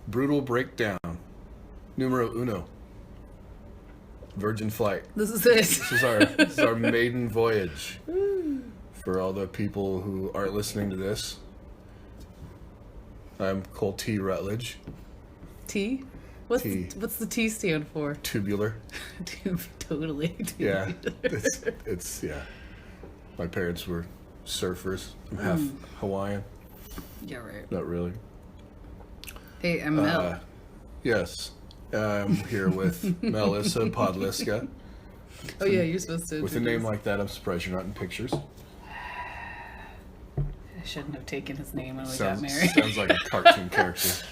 Brutal breakdown. Numero uno. Virgin flight. This is it. This is our maiden voyage. For all the people who aren't listening to this, I'm Cole T. Rutledge. T? What's T. What's the T stand for? Tubular. Totally. Tubular. Yeah. It's yeah. My parents were surfers. I'm half Hawaiian. Yeah, right. Not really. Hey, I'm Mel. Yes. I'm here with Melissa Podliska. Oh yeah, you're supposed to. With a name like that, I'm surprised you're not in pictures. I shouldn't have taken his name when we got married. Sounds like a cartoon character.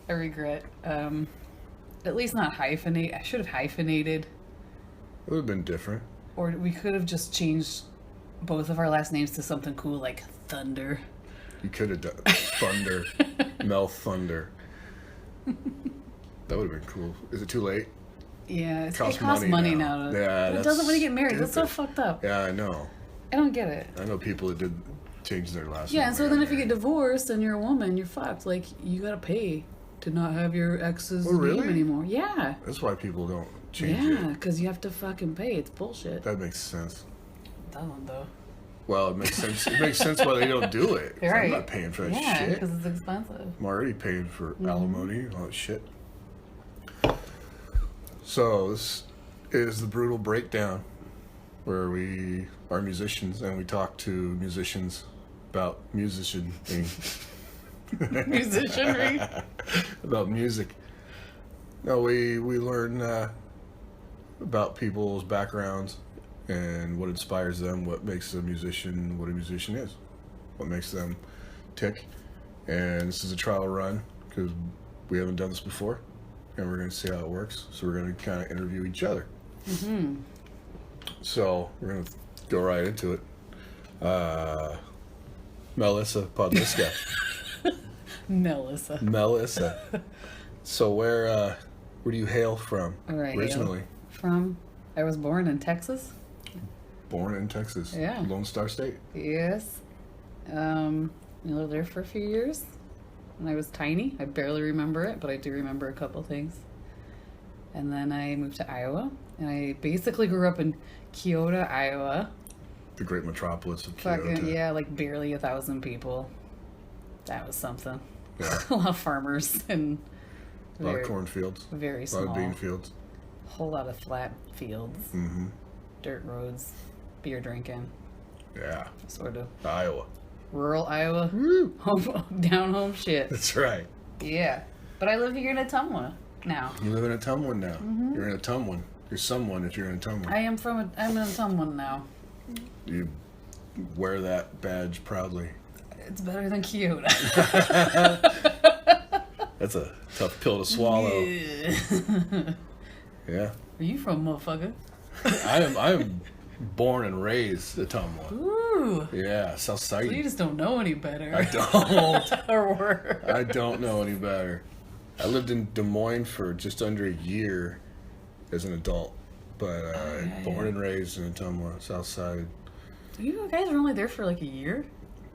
I regret. At least not hyphenate. I should have hyphenated. It would have been different. Or we could have just changed both of our last names to something cool like Thunder. You could have done Thunder. Mel Thunder. That would have been cool. Is it too late? Yeah, it costs money now. Yeah, it doesn't when you get married. Stupid. That's so fucked up. Yeah, I know. I don't get it. I know people that did change their last name. Yeah, name. and so then if you get divorced and you're a woman, you're fucked. Like, you gotta pay to not have your ex's name anymore. Yeah. That's why people don't change it. Yeah, because you have to fucking pay. It's bullshit. That makes sense. It doesn't, though. Well, it makes sense. It makes sense why they don't do it. Right. I'm not paying for that shit. Yeah, because it's expensive. I'm already paying for alimony and all that shit. So this is the Brutal Breakdown, where we are musicians and we talk to musicians about musicianing. Musicianry? About music. No, we learn about people's backgrounds and what inspires them, what makes a musician what a musician is, what makes them tick. And this is a trial run because we haven't done this before. And we're going to see how it works. So we're going to kind of interview each other. Mm-hmm. So we're going to go right into it. Melissa Podliska. Melissa. So where do you hail from originally? I was born in Texas. Born in Texas? Yeah. Lone Star State? Yes. I lived there for a few years. When I was tiny. I barely remember it, but I do remember a couple things. And then I moved to Iowa, and I basically grew up in Kyoto, Iowa. The great metropolis of Kyoto. Yeah, like barely 1,000 people. That was something. Yeah. A lot of farmers and a lot of cornfields. Very small. A lot of bean fields. A whole lot of flat fields. Mm-hmm. Dirt roads. Beer drinking. Yeah. Sort of. Iowa. Rural Iowa. Woo! Down home shit. That's right. Yeah. But I live here in Ottumwa now. You live in Ottumwa now. Mm-hmm. You're in Ottumwa. You're someone if you're in Ottumwa. I'm in Ottumwa now. You wear that badge proudly. It's better than Kyoto. That's a tough pill to swallow. Yeah. Yeah. Where you from, motherfucker? I am born and raised Ottumwa. Ooh. Yeah, South Side. So you just don't know any better. I don't. Or worse. I don't know any better. I lived in Des Moines for just under a year as an adult, but born and raised in Ottumwa, South Side. You guys were only there for like a year?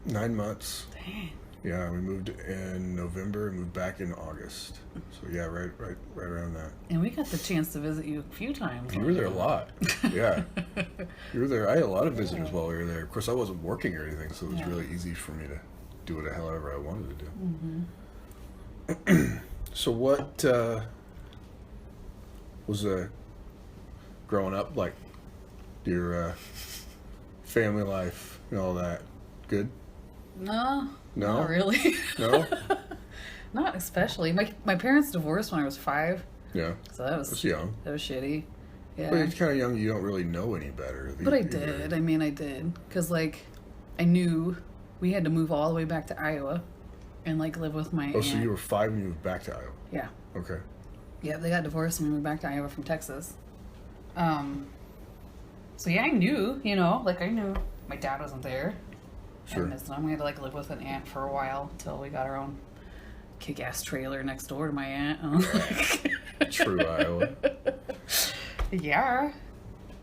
9 months. Dang. Yeah, we moved in November and moved back in August. So yeah, right around that. And we got the chance to visit you a few times. You were there a lot. Yeah. You were there. I had a lot of visitors while we were there. Of course, I wasn't working or anything, so it was really easy for me to do it however I wanted to do. Mm-hmm. So what was growing up like? Your family life and all that? Good? No. No? Not really. No? Not especially. My parents divorced when I was 5. Yeah. So that was young. That was shitty. Yeah. But you're kind of young. You don't really know any better. But I did. I mean, I did. Because, like, I knew we had to move all the way back to Iowa and, like, live with my aunt. So you were 5 when you moved back to Iowa? Yeah. Okay. Yeah, they got divorced and we moved back to Iowa from Texas. So, yeah, I knew, like, I knew my dad wasn't there. Sure. And we had to, like, live with an aunt for a while until we got our own kick-ass trailer next door to my aunt. True Iowa. Yeah.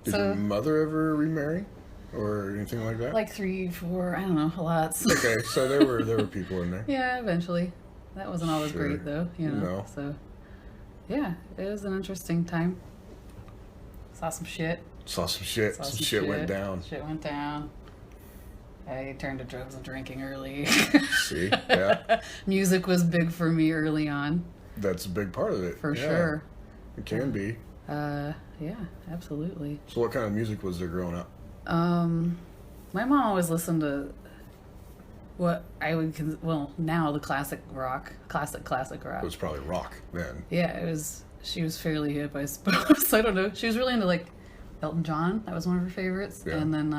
Did your mother ever remarry? Or anything like that? Like 3, 4, I don't know, lots. Okay, so there were people in there. Yeah, eventually. That wasn't always Sure. great, though, you know? No. So, yeah, it was an interesting time. Saw some shit. Saw some shit. Saw Some shit went down. Shit went down. I turned to drugs and drinking early. See? Yeah. Music was big for me early on. That's a big part of it. For Yeah. sure. It can be. Yeah, absolutely. So what kind of music was there growing up? My mom always listened to what I would now the classic rock. It was probably rock then. Yeah, it was. She was fairly hip, I suppose. I don't know. She was really into like Elton John. That was one of her favorites. Yeah. And then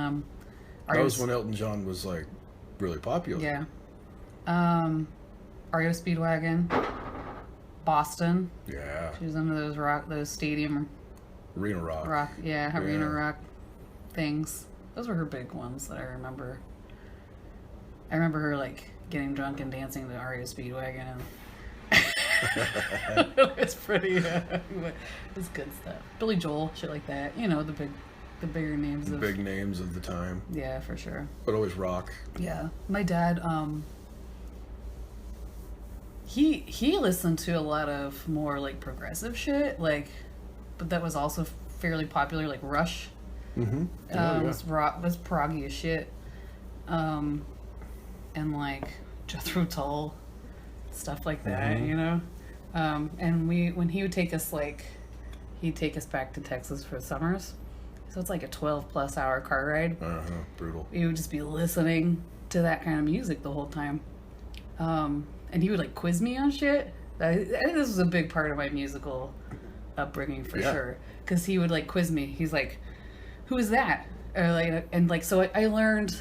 That was when Elton John was like really popular. Yeah. REO Speedwagon, Boston. Yeah. She was into those stadium Arena rock. arena rock things. Those were her big ones that I remember. I remember her like getting drunk and dancing to REO Speedwagon, and it was pretty. It was good stuff. Billy Joel, shit like that. You know, the bigger names. The big names of the time. Yeah, for sure. But always rock. Yeah, my dad. He listened to a lot of more like progressive shit, like, but that was also fairly popular, like Rush. Mm-hmm. Was proggy as shit. And like Jethro Tull, stuff like that, Mhm. you know. And when he would take us, like, he'd take us back to Texas for summers, so it's like a 12+ hour car ride. Brutal. We would just be listening to that kind of music the whole time. And he would like quiz me on shit. I think this was a big part of my musical upbringing for sure. Because he would like quiz me. He's like, "Who is that?" Or like, and like, so I learned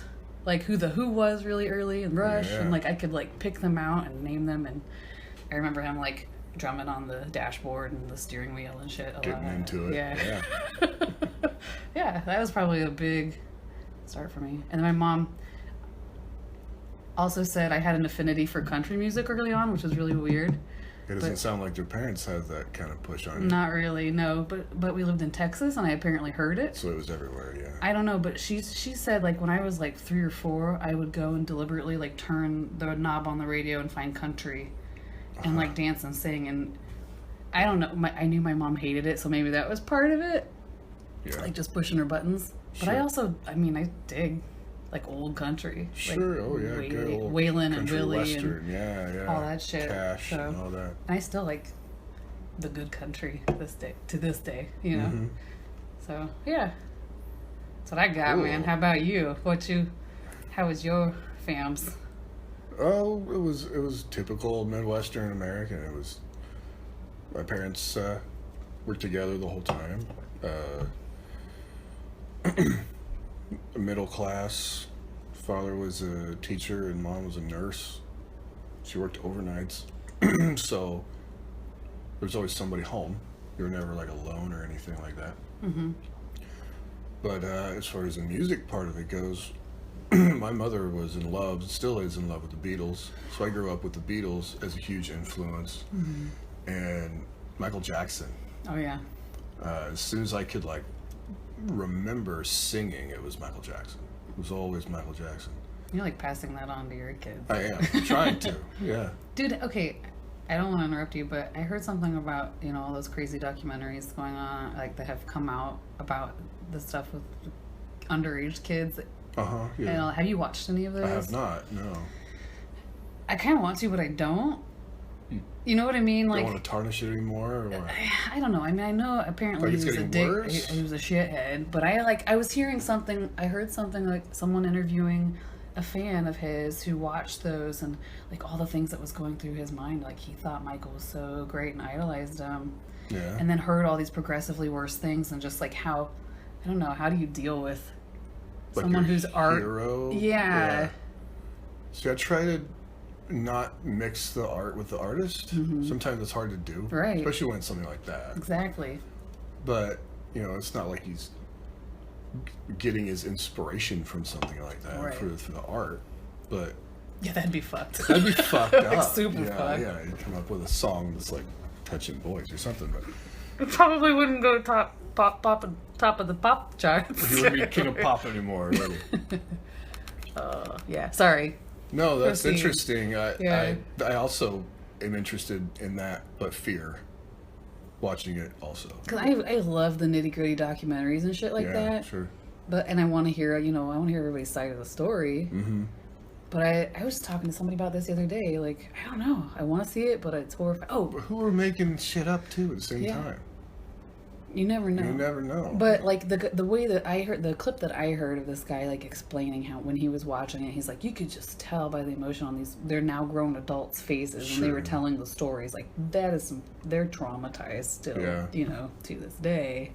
like who the Who was really early and Rush, and like I could like pick them out and name them. And I remember him like drumming on the dashboard and the steering wheel and shit. Getting into it. Yeah. Yeah, that was probably a big start for me. And then my mom also said I had an affinity for country music early on, which was really weird. It doesn't sound like your parents had that kind of push on you. Not really, no. But we lived in Texas, and I apparently heard it. So it was everywhere, yeah. I don't know, but she said like when I was like 3 or 4, I would go and deliberately like turn the knob on the radio and find country, and like dance and sing. And I don't know. I knew my mom hated it, so maybe that was part of it. Yeah. Like just pushing her buttons. But I Sure. also, I mean, I dig like old country. Sure, like good old Waylon and country Willie western, yeah. all that shit. Cash So- and all that. and I still like the good country to this day, you know. Mhm. So yeah, that's what I got, Cool. man. How about you? How was your fams? Oh, it was typical Midwestern American. It was my parents were together the whole time. Middle class. Father was a teacher and mom was a nurse. She worked overnights, so there's always somebody home. You were never like alone or anything like that. Mm-hmm. But as far as the music part of it goes, my mother was in love, still is in love with the Beatles. So I grew up with the Beatles as a huge influence. Mm-hmm. And Michael Jackson. Oh yeah. As soon as I could like remember singing, it was Michael Jackson. It was always Michael Jackson. You're like passing that on to your kids. I am trying to, yeah. Dude, okay, I don't want to interrupt you, but I heard something about, you know, all those crazy documentaries going on, like that have come out about the stuff with underage kids. Yeah. You know, have you watched any of those? I have not. No. I kind of want to, but I don't. You know what I mean? Like, Don't want to tarnish it anymore, or what? I don't know. I mean, I know apparently Like he it's was a getting dick. worse? He was a shithead. But I was hearing something. I heard something like someone interviewing a fan of his who watched those and like all the things that was going through his mind. Like he thought Michael was so great and idolized him. Yeah. And then heard all these progressively worse things and just like how, I don't know, how do you deal with Like someone your who's art? hero? Yeah. See, I try to not mix the art with the artist. Mhm. Sometimes it's hard to do, Right. especially when it's something like that. Exactly. But you know, it's not like he's getting his inspiration from something like that Right. for the art. But Yeah, that'd be fucked. that'd be fucked Like, up. super yeah, fucked. Yeah, you come up with a song that's like touching boys or something, but It probably wouldn't go top of the pop charts. he wouldn't be king of pop anymore. Really. Yeah. Sorry. No, that's Proceed. interesting. Yeah. I also am interested in that, but fear watching it also. Because I love the nitty gritty documentaries and shit like that. Sure. And I want to hear, I want to hear everybody's side of the story. Mm-hmm. But I was talking to somebody about this the other day. Like, I don't know. I want to see it, but it's horrifying. Oh. But who are making shit up, too, at the same time? You never know. You never know. But, like, the way that I heard, the clip that I heard of this guy, like, explaining how when he was watching it, he's like, you could just tell by the emotion on they're now grown adults' faces, and they were telling the stories. Like, they're traumatized still, to this day.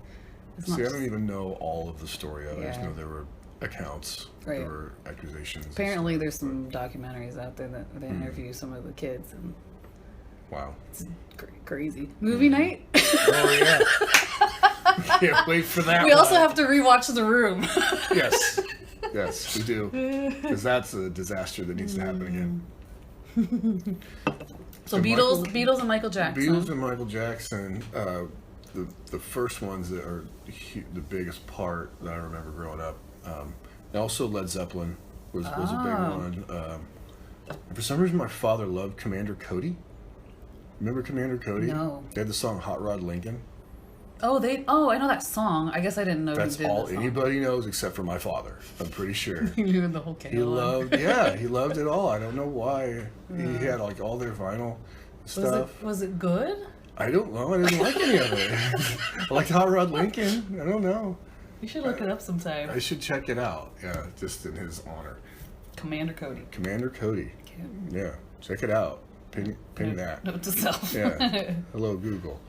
I don't even know all of the story of it. I just know there were accounts. Right. There were accusations. Apparently, there's some documentaries out there that they interview some of the kids. And wow. It's crazy. Movie night? Oh, yeah. Can't wait for that. We also have to rewatch The Room. Yes. Yes, we do. Because that's a disaster that needs to happen again. So Beatles and Michael Jackson. Beatles and Michael Jackson. The first ones that are the biggest part that I remember growing up. And also Led Zeppelin was a big one. And for some reason, my father loved Commander Cody. Remember Commander Cody? No. They had the song Hot Rod Lincoln. Oh, I know that song. I guess I didn't know That's who did all that song. Anybody knows except for my father. I'm pretty sure. He knew the whole catalog. He loved it all. I don't know why. He had like all their vinyl stuff. Was it good? I don't know. I didn't like any of it. I liked Hot Rod Lincoln. I don't know. You should look it up sometime. I should check it out. Yeah, just in his honor. Commander Cody. Okay. Yeah, check it out. Ping that. Note to self. Yeah. Hello, Google.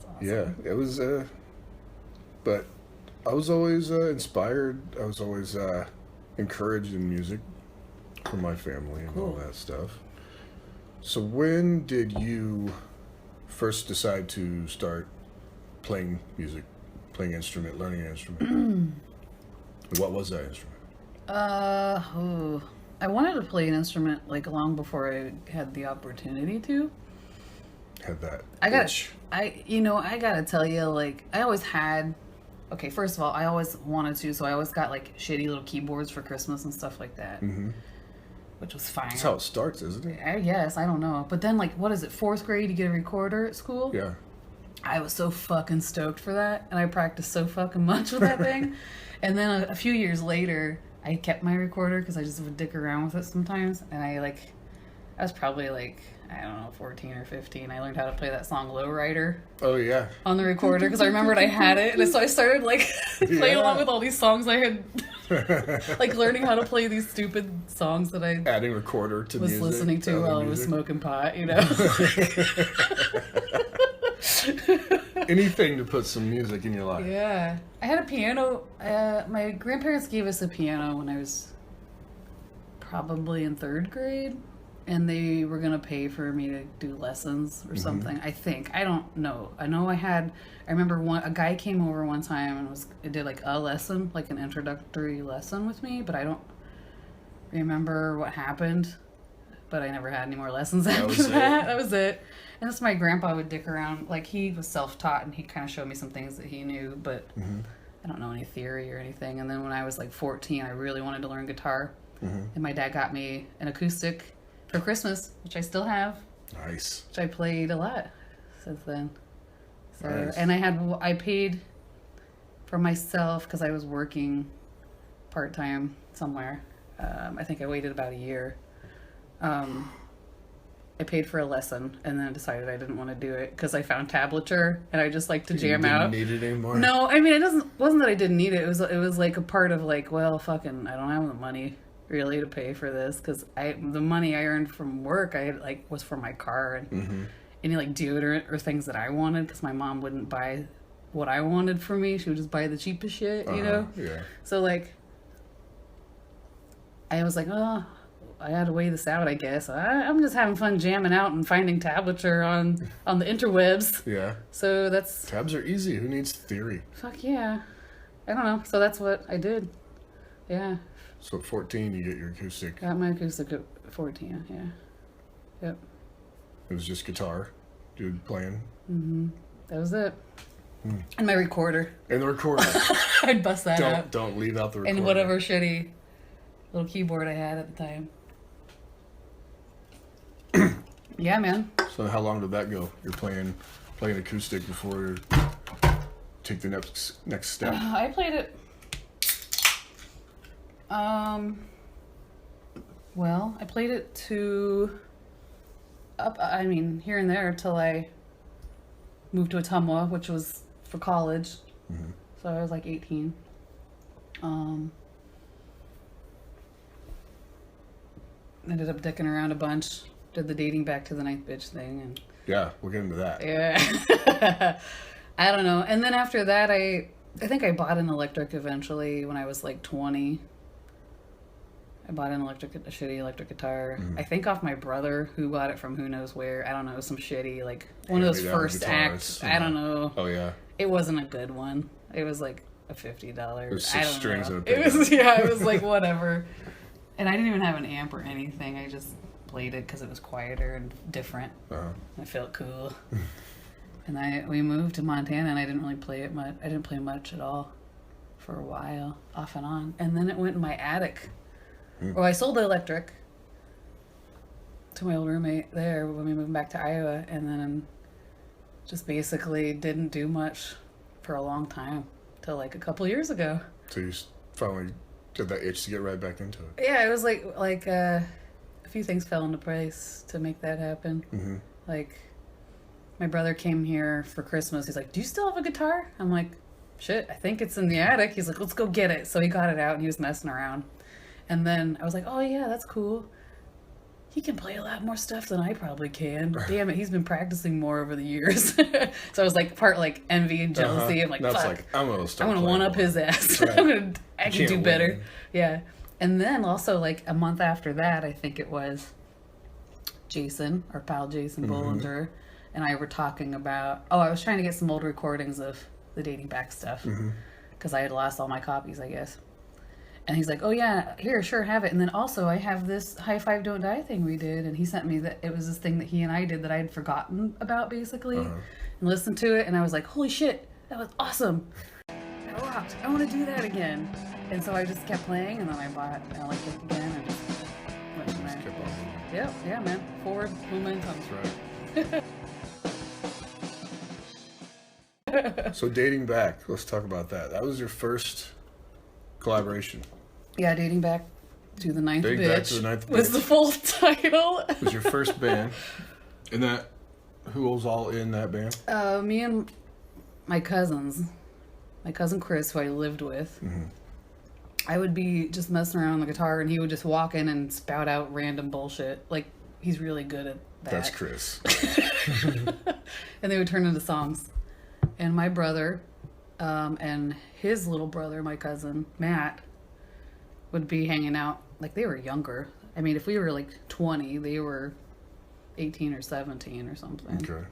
Awesome. Yeah, it was. But I was always inspired. I was always encouraged in music from my family and all that stuff. So when did you first decide to start playing music, learning an instrument? What was that instrument? I wanted to play an instrument like long before I had the opportunity to. Had that. I gotta tell you, like, I always had. Okay, first of all, I always wanted to, so I always got like shitty little keyboards for Christmas and stuff like that. Mm-hmm. Which was fine. That's how it starts, isn't it? I guess. I don't know. But then, like, what is it, 4th grade, you get a recorder at school? Yeah. I was so fucking stoked for that, and I practiced so fucking much with that thing. And then a few years later, I kept my recorder because I just would dick around with it sometimes. And I was probably like, I don't know, 14 or 15. I learned how to play that song Lowrider. Oh, yeah. On the recorder because I remembered I had it. And so I started, like, playing along with all these songs I had... like learning how to play these stupid songs that I adding recorder to was music, listening to while I was smoking pot, Anything to put some music in your life. Yeah. I had a piano. My grandparents gave us a piano when I was probably in 3rd grade. And they were going to pay for me to do lessons or something, I think. I don't know. I remember a guy came over one time and did like a lesson, like an introductory lesson with me, but I don't remember what happened. But I never had any more lessons after that. That was it. And that's my grandpa would dick around. Like, he was self-taught and he kind of showed me some things that he knew, but I don't know any theory or anything. And then when I was like 14, I really wanted to learn guitar. And my dad got me an acoustic for Christmas, which I still have. Nice. Which I played a lot since then. So, nice. And I paid for myself because I was working part-time somewhere. I think I waited about a year. I paid for a lesson and then decided I didn't want to do it because I found tablature and I just like to jam out. You didn't need it anymore? No, I mean, wasn't that I didn't need it. It was like a part of like, well, fucking, I don't have the money really to pay for this because the money I earned from work was for my car and any like deodorant or things that I wanted because my mom wouldn't buy what I wanted for me. She would just buy the cheapest shit, you know? Yeah. So like I was like, oh, I had to weigh this out, I guess. I'm just having fun jamming out and finding tablature on the interwebs. Yeah. So that's... Tabs are easy. Who needs theory? Fuck yeah. I don't know. So that's what I did. Yeah. So at 14, you get your acoustic. Got my acoustic at 14, yeah. Yep. It was just guitar, dude playing. That was it. And my recorder. And the recorder. I'd bust that out. Don't leave out the recorder. And whatever shitty little keyboard I had at the time. Yeah, man. So how long did that go? You're playing acoustic before you take the next step. I played it. Well, I played it here and there till I moved to Ottumwa, which was for college. Mm-hmm. So I was like 18. Ended up dicking around a bunch. Did the dating back to the ninth bitch thing, and yeah, we'll get into that. Yeah. I don't know. And then after that, I think I bought an electric eventually when I was like 20. I bought a shitty electric guitar. Mm-hmm. I think off my brother, who got it from who knows where. I don't know, some shitty, like one of those first acts. I don't know. Oh yeah. It wasn't a good one. It was like a $50. It was 6 strings and a pick. It was like whatever. And I didn't even have an amp or anything. I just played it because it was quieter and different. Uh-huh. I felt cool. And we moved to Montana, and I didn't really play it much. I didn't play much at all for a while, off and on. And then it went in my attic. Well, I sold the electric to my old roommate there when we moved back to Iowa, and then just basically didn't do much for a long time till like a couple years ago. So you finally got that itch to get right back into it. Yeah, it was like a few things fell into place to make that happen. Mm-hmm. Like, my brother came here for Christmas. He's like, "Do you still have a guitar?" I'm like, "Shit, I think it's in the attic." He's like, "Let's go get it." So he got it out, and he was messing around. And then I was like, "Oh yeah, that's cool. He can play a lot more stuff than I probably can. Damn it, he's been practicing more over the years." So I was like, part like envy and jealousy. I'm like, that's fuck. Like, I'm gonna one up his ass. Right. I can do better. Yeah. And then also like a month after that, I think it was Jason, our pal Jason Bollinger, and I were talking about, I was trying to get some old recordings of the dating back stuff because I had lost all my copies, I guess. And he's like, "Oh yeah, here, sure, have it." And then also I have this High Five Don't Die thing we did, and he sent me that it was this thing that he and I did that I had forgotten about basically, and listened to it, and I was like, "Holy shit, that was awesome! That rocked! I want to do that again." And so I just kept playing, and then I bought an electric again, and just went from there. Kept on moving. Yeah, man, forward momentum. That's right. So dating back, let's talk about that. That was your first collaboration. Yeah, dating back to the ninth dating bitch. Back to the ninth bitch was the full title. It was your first band. And who was all in that band? Me and my cousins. My cousin Chris, who I lived with. Mm-hmm. I would be just messing around on the guitar, and he would just walk in and spout out random bullshit. Like, he's really good at that. That's Chris. And they would turn into songs. And my brother and his little brother, my cousin Matt, would be hanging out. Like, they were younger. I mean, if we were like 20, they were 18 or 17 or something. Okay.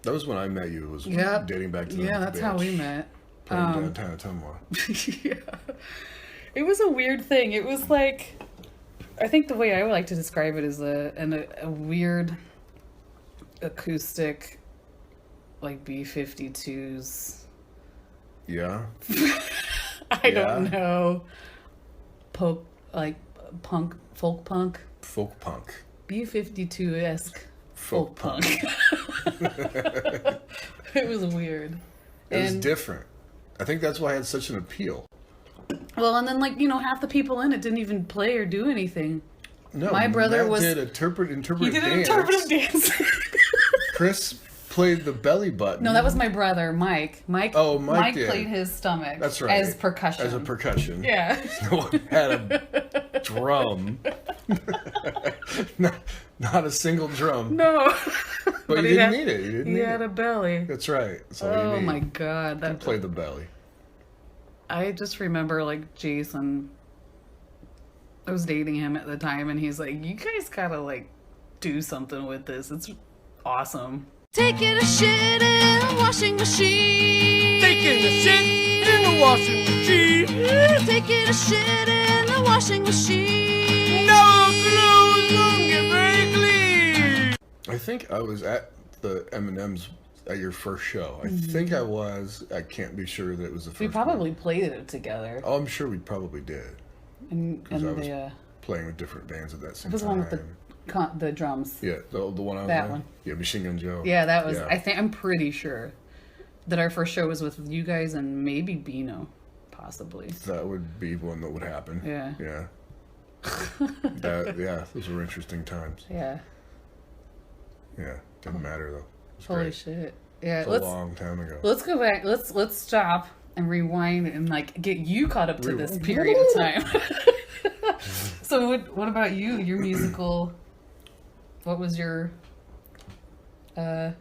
That was when I met you. It was dating back to the that's bitch, how we met. Playing downtown Ottumwa. Yeah. It was a weird thing. It was like, I think the way I would like to describe it is a weird acoustic, like B-52s. Yeah. I don't know. Folk punk. Folk punk. B-52-esque folk punk. It was weird. It was different. I think that's why it had such an appeal. Well, and then half the people in it didn't even play or do anything. No, my brother did interpretive dance. He did an interpretive dance. Chris played the belly button. No, that was my brother, Mike. Mike did. played his stomach. That's right. As percussion. As a percussion. Yeah. No one had a drum. Not a single drum. No. But you didn't need it. He had a belly. That's right. That's all you need. My God. That played the belly. I just remember Jason, I was dating him at the time, and he's like, "You guys gotta do something with this. It's awesome." Taking a shit in a washing machine. Taking a shit in the washing machine. Taking a shit in the washing machine. No clothes won't get very clean. I think I was at the M&M's at your first show. I think I was. I can't be sure that it was the first We probably played it together. Oh, I'm sure we probably did. And I was the playing with different bands at that same It was the time. one with the drums. Yeah, the one I was That in? one. Yeah, Machine Gun Joe. Yeah, that was. Yeah. I'm pretty sure that our first show was with you guys and maybe Beano, possibly. That would be one that would happen. Yeah. Yeah. Those were interesting times. Yeah. Yeah, didn't matter though. It's Holy great. shit. Yeah. It's a long time ago. Let's go back. Let's stop and rewind and like get you caught up to this period of time. So what about you? Your musical. What was your? I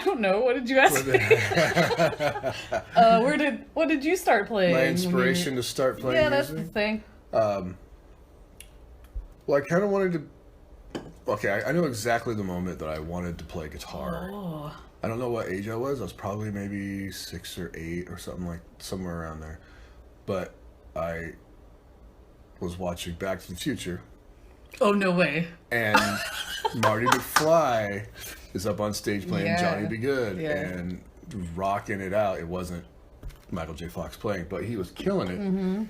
don't know. What did you ask me? What did you start playing? My inspiration to start playing Yeah, that's music? the thing. Well, I kind of wanted to. Okay, I know exactly the moment that I wanted to play guitar. Oh. I don't know what age I was. I was probably maybe 6 or 8 or somewhere around there. But I was watching Back to the Future, Oh, no way. and Marty McFly is up on stage playing Yeah. Johnny Be Good Yeah. and rocking it out. It wasn't Michael J. Fox playing, but he was killing it. Mm-hmm.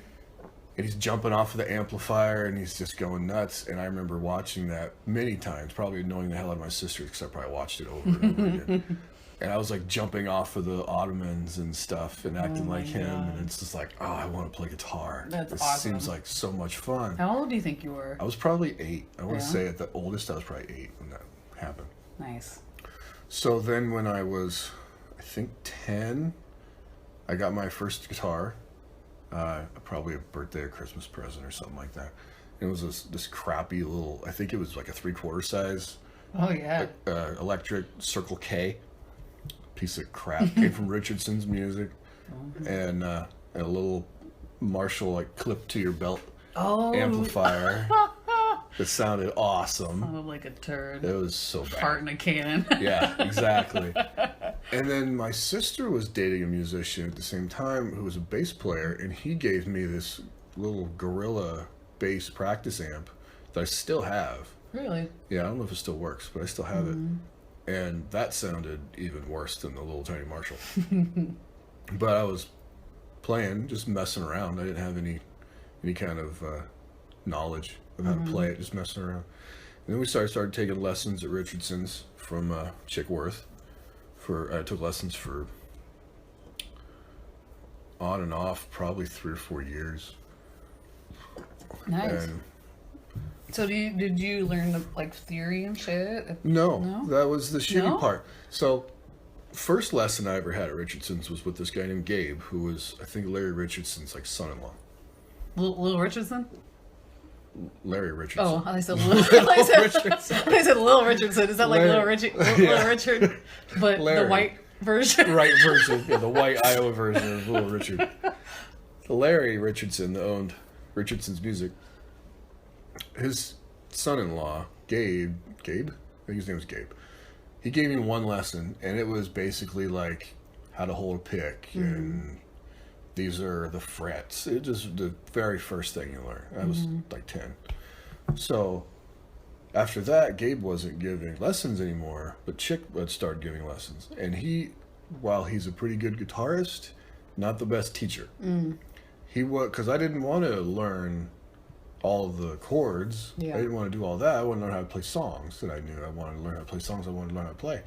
And he's jumping off of the amplifier and he's just going nuts. And I remember watching that many times, probably annoying the hell out of my sister because I probably watched it over and over again. And I was like jumping off of the Ottomans and stuff and acting like him. God. And it's just like, oh, I want to play guitar. That's this awesome. seems like so much fun. How old do you think you were? I was probably 8. I want to Yeah? say at the oldest, I was probably 8 when that happened. Nice. So then when I was, I think 10, I got my first guitar. Probably a birthday or Christmas present or something like that. It was this crappy little, I think it was like a 3/4 size Oh, yeah. electric Circle K piece of crap. Came from Richardson's Music. And a little Marshall like clip to your belt Oh. amplifier that sounded awesome. Sounded like a turd. It was so bad. Fart in a can. Yeah, exactly. And then my sister was dating a musician at the same time who was a bass player, and he gave me this little Gorilla bass practice amp that I still have. Really? Yeah, I don't know if it still works, but I still have it. And that sounded even worse than the little tiny Marshall. But I was playing, just messing around. I didn't have any kind of knowledge of how to play it, just messing around. And then we started taking lessons at Richardson's from Chick Worth. I took lessons for on and off probably 3 or 4 years. Nice. And So did you learn the like theory and shit? no, that was the shitty No? part. So first lesson I ever had at Richardson's was with this guy named Gabe, who was I think Larry Richardson's like son-in-law. Lil Richardson? Larry Richardson. Oh, I said Lil Richardson. I said Lil Richardson. Is that like Larry. Lil Richard, but Larry. the white version? Right version, yeah, the white Iowa version of Little Richard. Larry Richardson, that owned Richardson's Music, his son-in-law, Gabe, I think his name was Gabe, he gave me one lesson, and it was basically like how to hold a pick, and these are the frets. It just the very first thing you learn. I was like 10. So after that, Gabe wasn't giving lessons anymore, but Chick had started giving lessons. And he, while he's a pretty good guitarist, not the best teacher. He was, because I didn't want to learn all the chords. Yeah. I didn't want to do all that. I wanted to learn how to play songs that I knew. I wanted to learn how to play songs I wanted to learn how to play.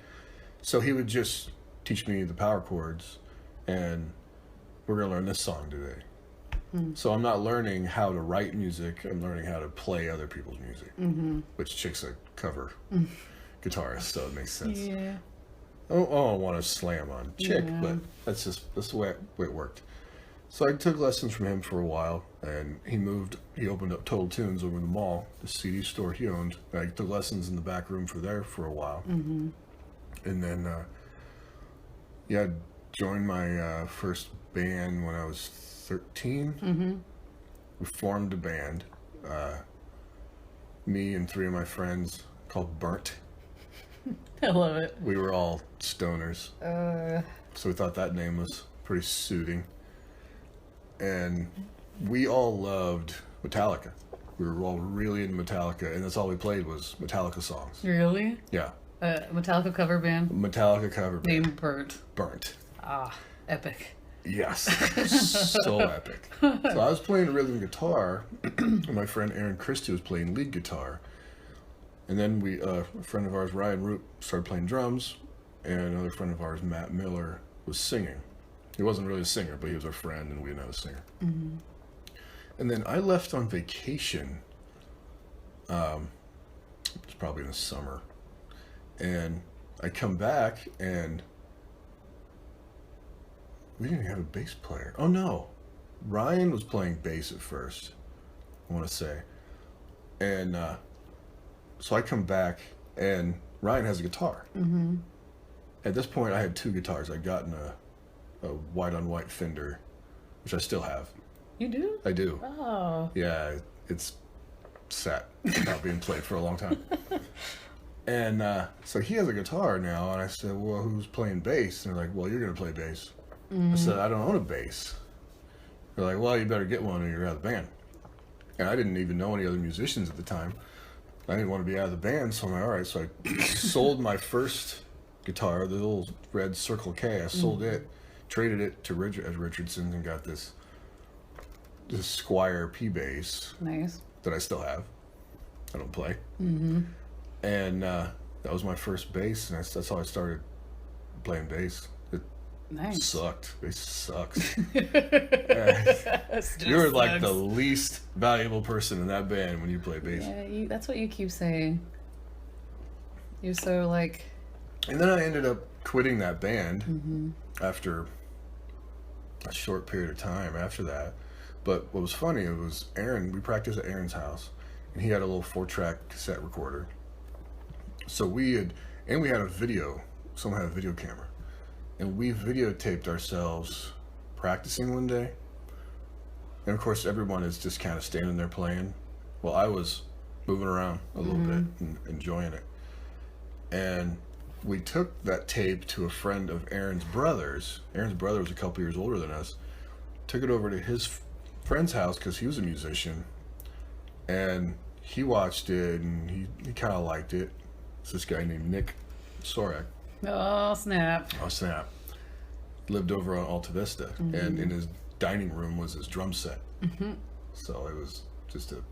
So he would just teach me the power chords, and we're going to learn this song today. So I'm not learning how to write music. I'm learning how to play other people's music, which Chick's a cover guitarist, so it makes sense. Yeah. I don't want to slam on Chick, Yeah. but that's the way it worked. So I took lessons from him for a while, and he opened up Total Tunes over in the mall, the CD store he owned. I took lessons in the back room for a while. And then, I joined my first band when I was 13. We formed a band, me and 3 of my friends, called Burnt. I love it. We were all stoners, so we thought that name was pretty suiting. And we all loved Metallica. We were all really into Metallica, and that's all we played was Metallica songs. Really? Yeah, Metallica cover band Metallica cover band. named Bert. Burnt. Ah, epic. Yes, so epic. So I was playing rhythm guitar, and my friend Aaron Christie was playing lead guitar. And then a friend of ours, Ryan Root, started playing drums, and another friend of ours, Matt Miller, was singing. He wasn't really a singer, but he was our friend, and we didn't have a singer. Mm-hmm. And then I left on vacation. It was probably in the summer. And I come back, and we didn't have a bass player. Oh, no. Ryan was playing bass at first, I want to say. And so I come back, and Ryan has a guitar. Mm-hmm. At this point, I had 2 guitars. I'd gotten a white-on-white Fender, which I still have. You do? I do. Oh. Yeah, it's sat without being played for a long time. And so he has a guitar now, and I said, well, who's playing bass? And they're like, well, you're going to play bass. Mm-hmm. I said, I don't own a bass. They're like, well, you better get one or you're out of the band. And I didn't even know any other musicians at the time. I didn't want to be out of the band, so I'm like, all right. So I sold my first guitar, the little red Circle K. I sold it, traded it to Richardson's, and got this Squier P bass. Nice. That I still have. I don't play. Mm-hmm. And that was my first bass, and that's how I started playing bass. It sucked. Bass sucks. You were like the least valuable person in that band when you play bass. Yeah, that's what you keep saying. You're so like... And then I ended up quitting that band after a short period of time after that. But what was funny, it was Aaron, we practiced at Aaron's house, and he had a little 4-track cassette recorder. So we had a video, someone had a video camera, and we videotaped ourselves practicing one day. And of course, everyone is just kind of standing there playing. Well, I was moving around a little bit and enjoying it. And we took that tape to a friend of Aaron's brother's. Aaron's brother was a couple years older than us. Took it over to his friend's house because he was a musician. And he watched it, and he kind of liked it. It's this guy named Nik Sorak. Oh, snap. Oh, snap. Lived over on Alta Vista, and in his dining room was his drum set. Mm-hmm. So it was just a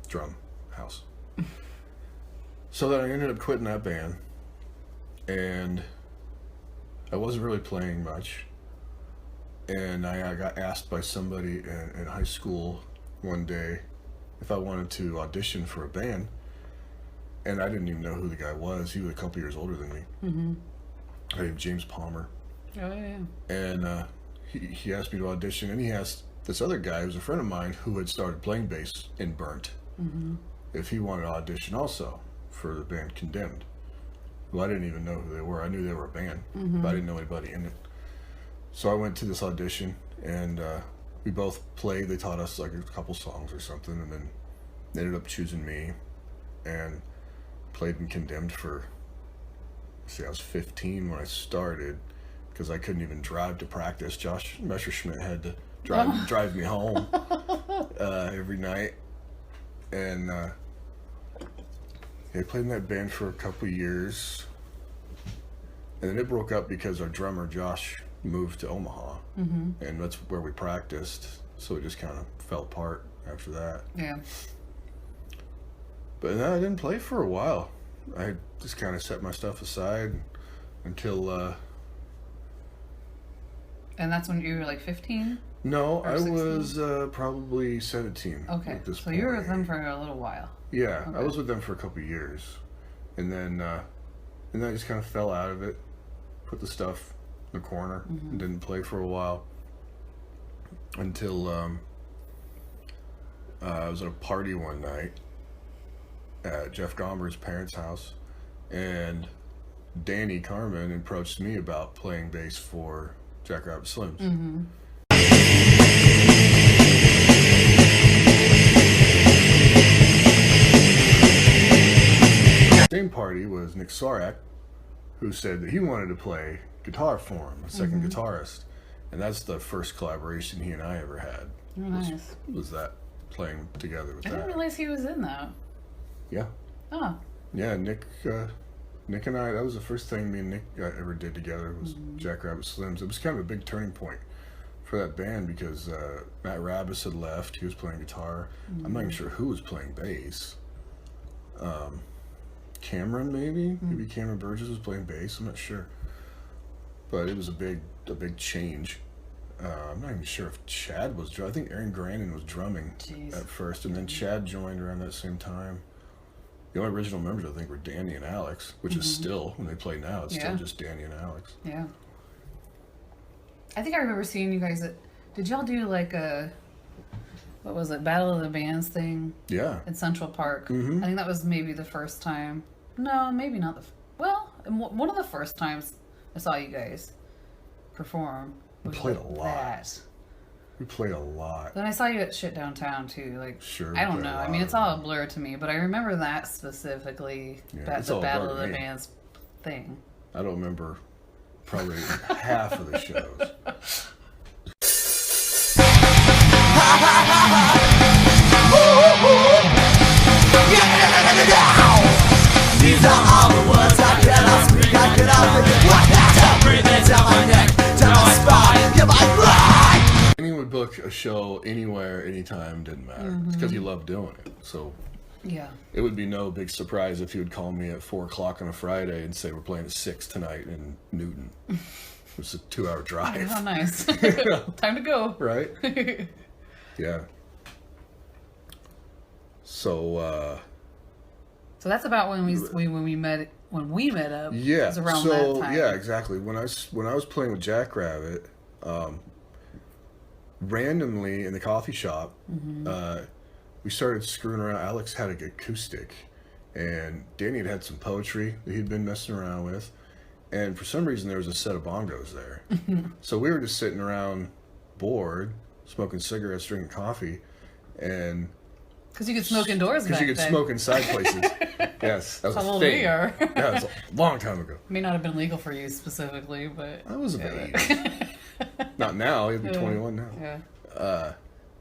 drum house. So then I ended up quitting that band, and I wasn't really playing much. And I got asked by somebody in high school one day if I wanted to audition for a band. And I didn't even know who the guy was. He was a couple years older than me. Mm-hmm. I named James Palmer. Oh, yeah. And he asked me to audition, and he asked this other guy who was a friend of mine who had started playing bass in Burnt if he wanted to audition also for the band Condemned. Well, I didn't even know who they were. I knew they were a band, but I didn't know anybody in it. So I went to this audition, and we both played. They taught us like a couple songs or something, and then they ended up choosing me, and played in Condemned for, I was 15 when I started, because I couldn't even drive to practice. Josh Messerschmidt had to drive me home every night. And I played in that band for a couple years. And then it broke up because our drummer, Josh, moved to Omaha. Mm-hmm. And that's where we practiced. So it just kind of fell apart after that. Yeah. But then I didn't play for a while. I just kind of set my stuff aside until... And that's when you were like 15? No, I was probably 17. Okay, at this so point. you were with them for a little while. Yeah, okay. I was with them for a couple of years. And then I just kind of fell out of it, put the stuff in the corner, and didn't play for a while. Until I was at a party one night at Jeff Gomber's parents' house, and Danny Carmen approached me about playing bass for Jackrabbit Slims. Mm-hmm. Same party was Nik Sorak, who said that he wanted to play guitar for him, a second guitarist, and that's the first collaboration he and I ever had. Oh, nice. Was that playing together with I that? didn't realize he was in that. Yeah. Oh. Yeah, Nik and I, that was the first thing me and Nik ever did together was Jackrabbit Slims. It was kind of a big turning point for that band because Matt Rabis had left. He was playing guitar. I'm not even sure who was playing bass. Cameron, maybe? Maybe Cameron Burgess was playing bass. I'm not sure. But it was a big change. I'm not even sure if Chad was drumming. I think Aaron Grandin was drumming at first, and then Chad joined around that same time. The only original members, I think, were Danny and Alex, which is still, when they play now, it's still just Danny and Alex. Yeah. I think I remember seeing you guys did y'all do like a, what was it, Battle of the Bands thing? Yeah. At Central Park. Mm-hmm. I think that was maybe the first time. No, maybe not one of the first times I saw you guys perform. We played a lot. We played a lot. Then I saw you at Shit Downtown too. Like, sure. I don't know. I mean, it's all a blur to me, but I remember that specifically. The Battle of the Bands thing. I don't remember probably half of the shows. These are all the words I cannot speak. I cannot think. What the breathing down my neck, down my spine, give my cry. Anyone would book a show anywhere, anytime, didn't matter. It's because he loved doing it. So yeah, it would be no big surprise if he would call me at 4:00 on a Friday and say we're playing at 6 tonight in Newton. It was a 2-hour drive. Oh, nice. Time to go. Right? Yeah. So that's about when we met up. Yeah. It was around that time. Yeah, exactly. When I was playing with Jackrabbit, randomly in the coffee shop, we started screwing around. Alex had an acoustic, and Danny had some poetry that he'd been messing around with, and for some reason there was a set of bongos there. So we were just sitting around, bored, smoking cigarettes, drinking coffee, and because you could smoke indoors back then. Because you could smoke inside places. Yes, that was a thing. Yeah, that was a long time ago. May not have been legal for you specifically, but I was of age. Not now. He'll be 21 now. Yeah.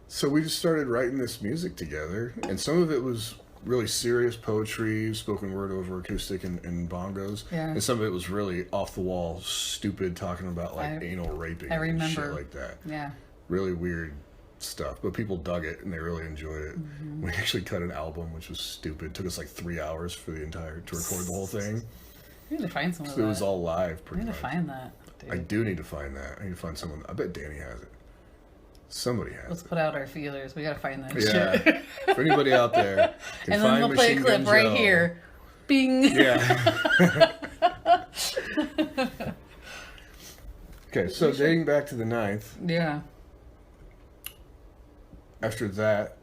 So we just started writing this music together, and some of it was really serious poetry, spoken word over acoustic and bongos, and some of it was really off the wall, stupid, talking about like anal raping and shit like that. Yeah. Really weird stuff, but people dug it and they really enjoyed it. We actually cut an album, which was stupid. It took us like 3 hours to record the whole thing. We need to find some of that. It was all live, pretty much. We need to find that. Dude. I do need to find that. I need to find someone. I bet Danny has it. Somebody has Let's it. put out our feelers. We gotta find that shit. For anybody out there, can and find then we'll play a clip right here. Bing. Yeah. Okay, so dating back to the 9th. Yeah. After that,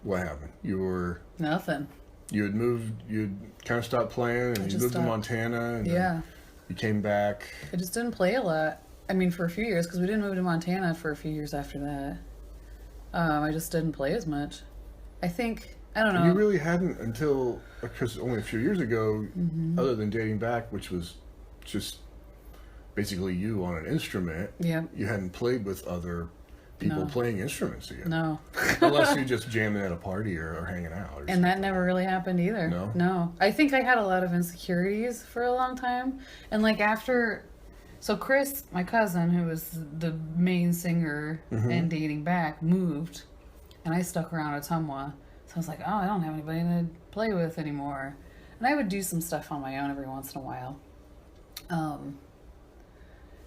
what happened? Nothing. You had moved. You'd kind of stopped playing, and you moved to Montana. And you came back. I just didn't play a lot. I mean, for a few years, because we didn't move to Montana for a few years after that. I just didn't play as much. I don't know. You really hadn't until, because only a few years ago, other than dating back, which was just basically you on an instrument. Yeah. You hadn't played with other people playing instruments together. No. Unless you just jamming at a party or hanging out. And that never really happened either. No? No. I think I had a lot of insecurities for a long time. And like so Chris, my cousin, who was the main singer and dating back, moved. And I stuck around Ottumwa. So I was like, oh, I don't have anybody to play with anymore. And I would do some stuff on my own every once in a while.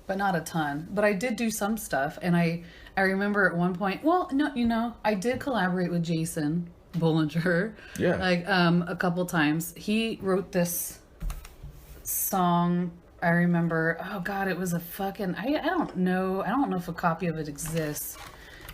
But not a ton. But I did do some stuff. And I remember at one point, I did collaborate with Jason Bollinger. Yeah. Like, a couple times. He wrote this song. I remember, oh God, it was a fucking, I don't know if a copy of it exists.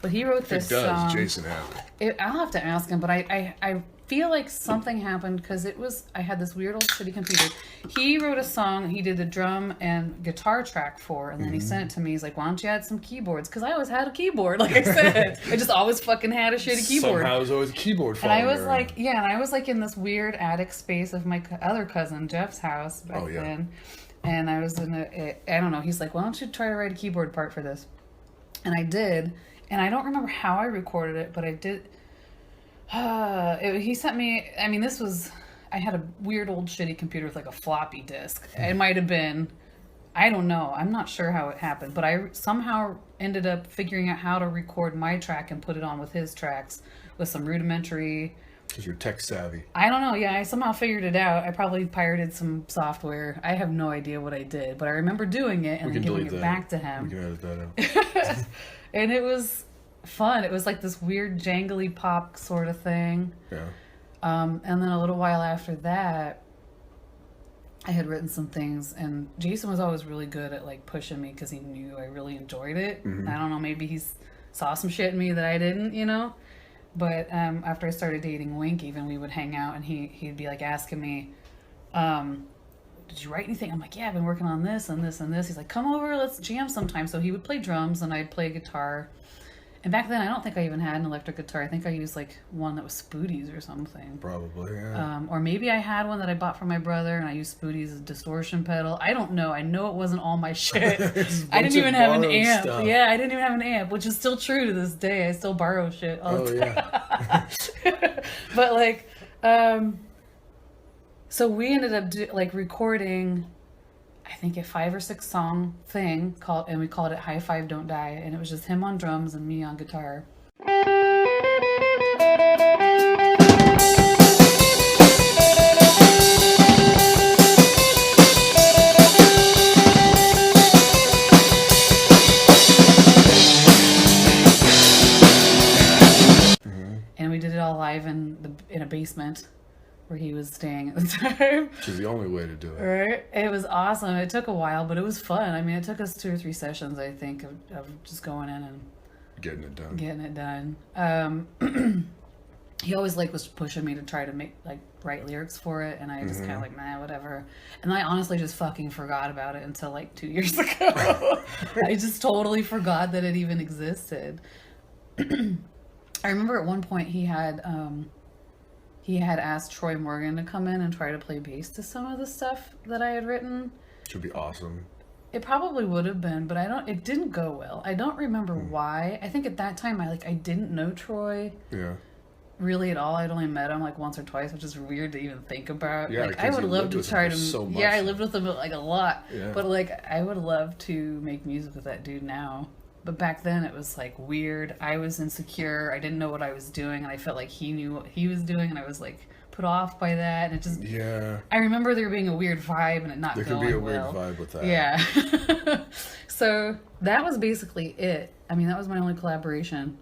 But he wrote this song. It does, Jason has it. I'll have to ask him, but I feel like something happened because I had this weird old shitty computer. He wrote a song, he did the drum and guitar track for, and then he sent it to me. He's like, why don't you add some keyboards? Because I always had a keyboard, like I said. I just always fucking had a shitty keyboard. Somehow there's always a keyboard and I was like in this weird attic space of my other cousin Jeff's house back then. And I was I don't know, he's like, why don't you try to write a keyboard part for this? And I did. And I don't remember how I recorded it, but I did. He sent me, I mean, I had a weird old shitty computer with like a floppy disk. It might have been, I don't know. I'm not sure how it happened, but I somehow ended up figuring out how to record my track and put it on with his tracks with some rudimentary. Because you're tech savvy. I don't know. Yeah, I somehow figured it out. I probably pirated some software. I have no idea what I did, but I remember doing it and then giving it back to him. We can edit that out. And it was fun. It was like this weird jangly pop sort of thing. Yeah. And then a little while after that, I had written some things, and Jason was always really good at like pushing me because he knew I really enjoyed it. Mm-hmm. I don't know, maybe he saw some shit in me that I didn't, you know. But after I started dating Wink, even we would hang out, and he'd be like asking me, "Did you write anything?" I'm like, "Yeah, I've been working on this and this and this." He's like, "Come over, let's jam sometime." So he would play drums, and I'd play guitar. And back then, I don't think I even had an electric guitar. I think I used like one that was Spoody's or something. Probably, yeah. Or maybe I had one that I bought from my brother, and I used Spoody's distortion pedal. I don't know. I know it wasn't all my shit. I didn't even have an amp. Stuff. Yeah, I didn't even have an amp, which is still true to this day. I still borrow shit all the time. Yeah. But like, so we ended up recording, I think, a 5 or 6 song thing and we called it High Five Don't Die, and it was just him on drums and me on guitar. And we did it all live in a basement where he was staying at the time. Which is the only way to do it. Right? It was awesome. It took a while, but it was fun. I mean, it took us 2 or 3 sessions, I think, of just going in and getting it done. He always was pushing me to try to write lyrics for it, and I just kind of nah, whatever. And I honestly just fucking forgot about it until 2 years ago. I just totally forgot that it even existed. I remember at one point he had asked Troy Morgan to come in and try to play bass to some of the stuff that I had written. Should be awesome. It probably would have been, but it didn't go well. I don't remember why. I think at that time I didn't know Troy. Yeah. Really at all. I'd only met him once or twice, which is weird to even think about. Yeah, I would love to try to. So much. Yeah, I lived with him a lot. Yeah. But I would love to make music with that dude now. But back then it was weird. I was insecure. I didn't know what I was doing, and I felt like he knew what he was doing, and I was put off by that. And it just I remember there being a weird vibe and it not going well. There could be a weird vibe with that. Yeah. So that was basically it. I mean, that was my only collaboration.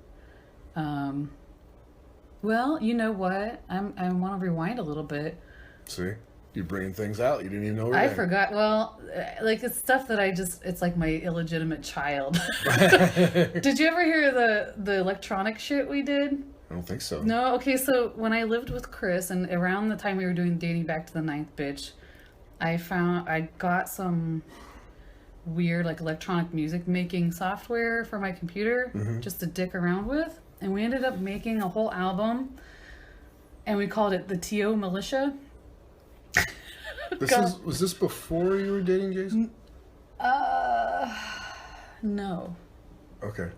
Well, you know what? I want to rewind a little bit. See? You're bringing things out you didn't even know were I there. forgot. Well, it's stuff that it's like my illegitimate child. Did you ever hear the electronic shit we did? I don't think so. No? Okay, so when I lived with Chris, and around the time we were doing Dating Back to the Ninth Bitch, I got some weird electronic music making software for my computer just to dick around with. And we ended up making a whole album, and we called it the T.O. Militia. Was this before you were dating Jason? No. Okay.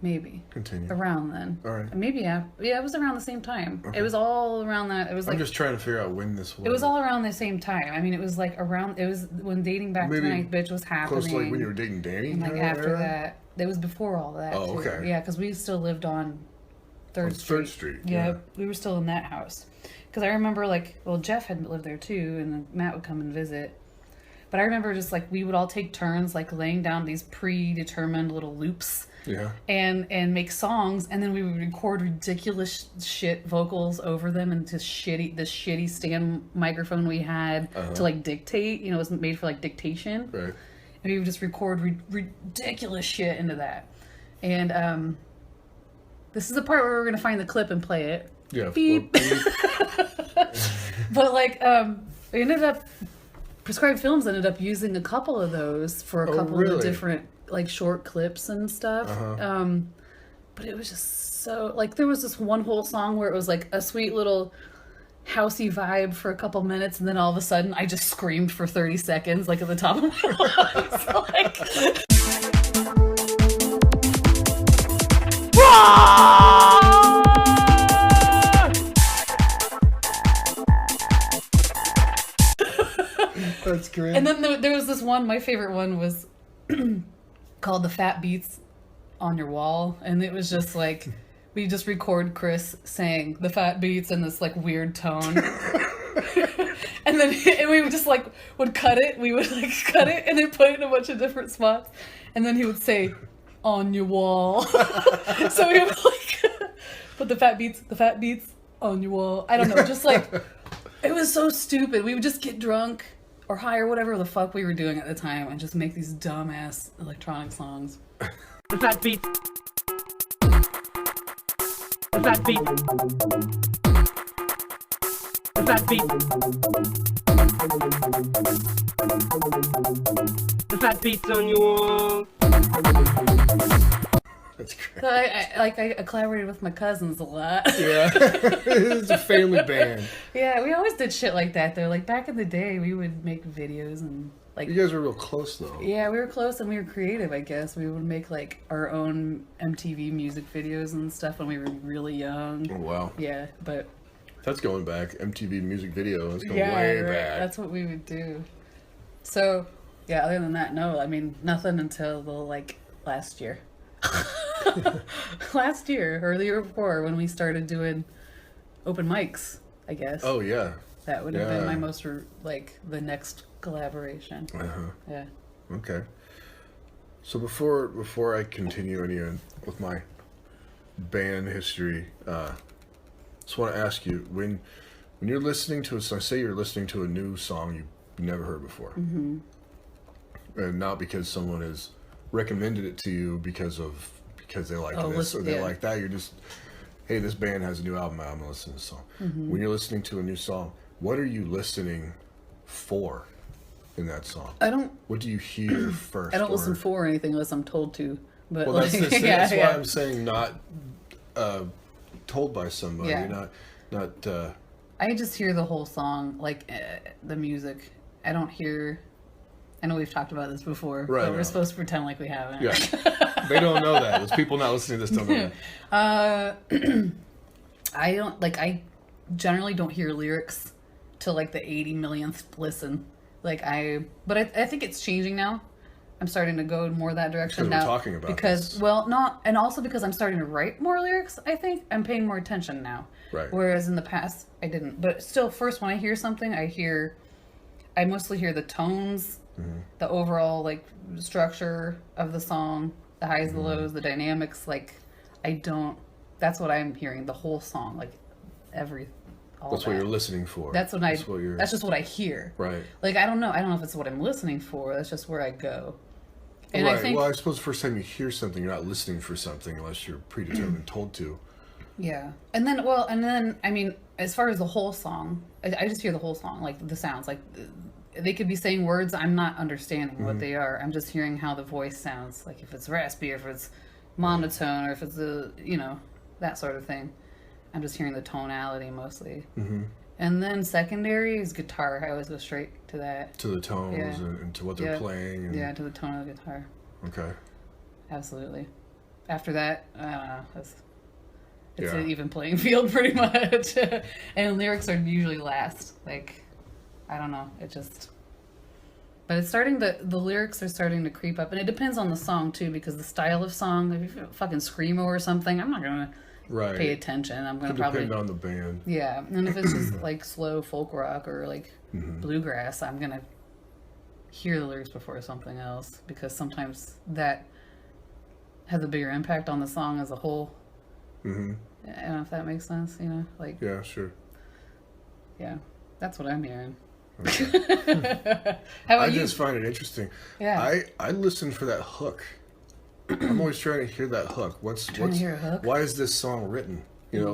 Maybe. Continue. Around then. All right. Maybe, yeah. Yeah, it was around the same time. Okay. It was all around that. It was I'm just trying to figure out when this was. It was all around the same time. I mean, it was around, it was when Dating Back to the Ninth Bitch was happening. Close to when you were dating Danny? And after that. It was before all that. Oh, too. okay. Yeah, because we still lived on 3rd Street. 3rd Street. Yeah, we were still in that house. Because I remember, Jeff had lived there too, and then Matt would come and visit. But I remember just, we would all take turns, laying down these predetermined little loops. Yeah. And make songs, and then we would record ridiculous shit vocals over them into this shitty stand microphone we had to, dictate. You know, it was made for, dictation. Right. And we would just record ridiculous shit into that. And, this is the part where we're going to find the clip and play it. Yeah. Beep. But we ended up, Prescribed Films ended up using a couple of those for a couple of different short clips and stuff. But it was just so there was this one whole song where it was a sweet little housey vibe for a couple minutes, and then all of a sudden I just screamed for 30 seconds at the top of my lungs. That's great. And then there was this one, my favorite one was called The Fat Beats on Your Wall. And it was just like, we just record Chris saying the fat beats in this like weird tone. And then we would just like would cut it. We would like cut it and then put it in a bunch of different spots. And then he would say, on your wall. So we would like put the fat beats on your wall. I don't know, just like, it was so stupid. We would just get drunk or high or whatever the fuck we were doing at the time and just make these dumbass electronic songs. The fat beat. The fat beat. The fat beat. The fat beats on your wall. That's great. So I collaborated with my cousins a lot. Yeah. It's a family band. Yeah, we always did shit like that though. Like back in the day, we would make videos and like. You guys were real close though. Yeah, we were close and we were creative, I guess. We would make like our own MTV music videos and stuff when we were really young. Oh, wow. Yeah, but. That's going back. MTV music video. That's going Yeah, way right. back. That's what we would do. So, yeah, other than that, no. I mean, nothing until the, like, last year. Last year, or the year before, when we started doing open mics, I guess. Oh, yeah. That would have been my most, like, the next collaboration. Uh-huh. Yeah. Okay. So before I continue with my band history, just want to ask you, when you're listening to a song, say you're listening to a new song you've never heard before, and not because someone has recommended it to you because they like this or they like that, you're just, hey, this band has a new album out, I'm gonna listen to this song. When you're listening to a new song, what are you listening for in that song? What do you hear first? I don't listen for anything unless I'm told to. But Well, like, that's why I'm saying not told by somebody, not. I just hear the whole song, like the music. I don't hear. I know we've talked about this before, Right, but we're supposed to pretend like we haven't. Yeah, they don't know that. Those people not listening to this don't know that. I don't like. I generally don't hear lyrics till like the 80 millionth listen. But I think it's changing now. I'm starting to go more that direction now. We're talking about because this. well, not and also because I'm starting to write more lyrics. I think I'm paying more attention now. Right. Whereas in the past I didn't. But still, first when I hear something, I mostly hear the tones, the overall like structure of the song, the highs, the lows, the dynamics. Like that's what I'm hearing. The whole song, like all That's that. what you're listening for. That's just what I hear. Right. Like I don't know if it's what I'm listening for. That's just where I go. And right. I think, Well, I suppose the first time you hear something, you're not listening for something unless you're predetermined told to. yeah. And then, I mean, as far as the whole song, I just hear the whole song, like the sounds. Like they could be saying words I'm not understanding what they are. I'm just hearing how the voice sounds. Like if it's raspy, or if it's monotone, or if it's that sort of thing. I'm just hearing the tonality mostly. And then secondary is guitar. I always go straight to that. To the tones Yeah. and to what they're playing. And... Yeah, to the tone of the guitar. Okay. Absolutely. After that, I don't know. It's Yeah. an even playing field pretty much. And lyrics are usually last. Like, I don't know. But it's starting the lyrics are starting to creep up. And it depends on the song too, because the style of song, if you're fucking screamo or something, I'm not going to pay attention. I'm going to probably depend on the band. Yeah, and if it's just like slow folk rock or like bluegrass, I'm gonna hear the lyrics before something else, because sometimes that has a bigger impact on the song as a whole. I don't know if that makes sense. Like Yeah, sure. yeah, that's what I'm hearing. Okay. How about I you? just find it interesting. Yeah. I listen for that hook. I'm always trying to hear that hook. Trying to hear a hook? Why is this song written?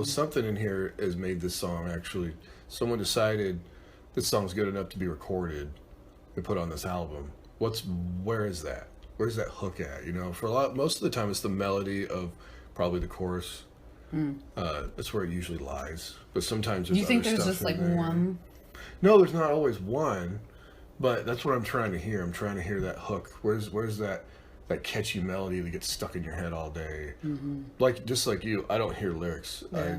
Something in here has made this song actually. Someone decided this song's good enough to be recorded and put on this album. Where is that? Where's that hook at? Most of the time it's the melody of probably the chorus. That's where it usually lies. But sometimes there's You think other there's stuff just in like there. one? No, there's not always one. But that's what I'm trying to hear. I'm trying to hear that hook. Where's that catchy melody that gets stuck in your head all day? Just like you, I don't hear lyrics. Yeah.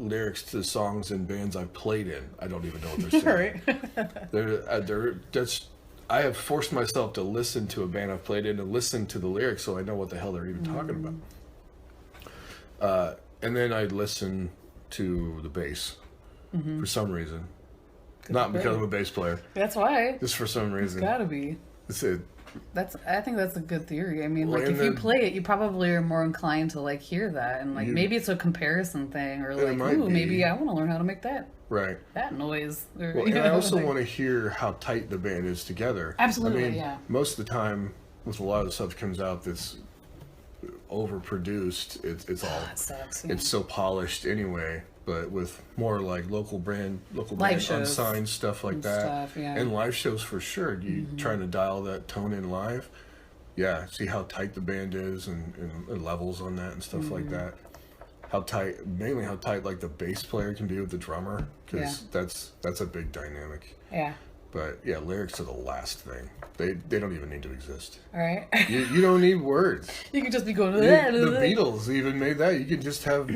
lyrics to songs in bands I've played in. I don't even know what they're saying. Right. They're just. I have forced myself to listen to a band I've played in and listen to the lyrics so I know what the hell they're even talking about. And then I listen to the bass for some reason. Not because I'm a bass player. That's why. Just for some reason. It's gotta be. It's it. I think that's a good theory. I mean, Well, like, and if you then- play it, you probably are more inclined to, like, hear that. And, like, maybe it's a comparison thing. Or, like, might ooh, be. maybe I want to learn how to make that Right. noise. Or, Well, you and I know, also like- want to hear how tight the band is together. Absolutely, I mean, yeah. most of the time, with a lot of the stuff that comes out that's overproduced, it's all That sucks, yeah. it's so polished anyway. But with more like local brand, Live shows unsigned stuff like and that, stuff, yeah. and live shows for sure. You trying to dial that tone in live, yeah. See how tight the band is and levels on that and stuff like that. How tight, mainly how tight like the bass player can be with the drummer, because that's a big dynamic. Yeah. But yeah, lyrics are the last thing. They don't even need to exist. All right. You don't need words. You could just be going. The Beatles even made that. You could just have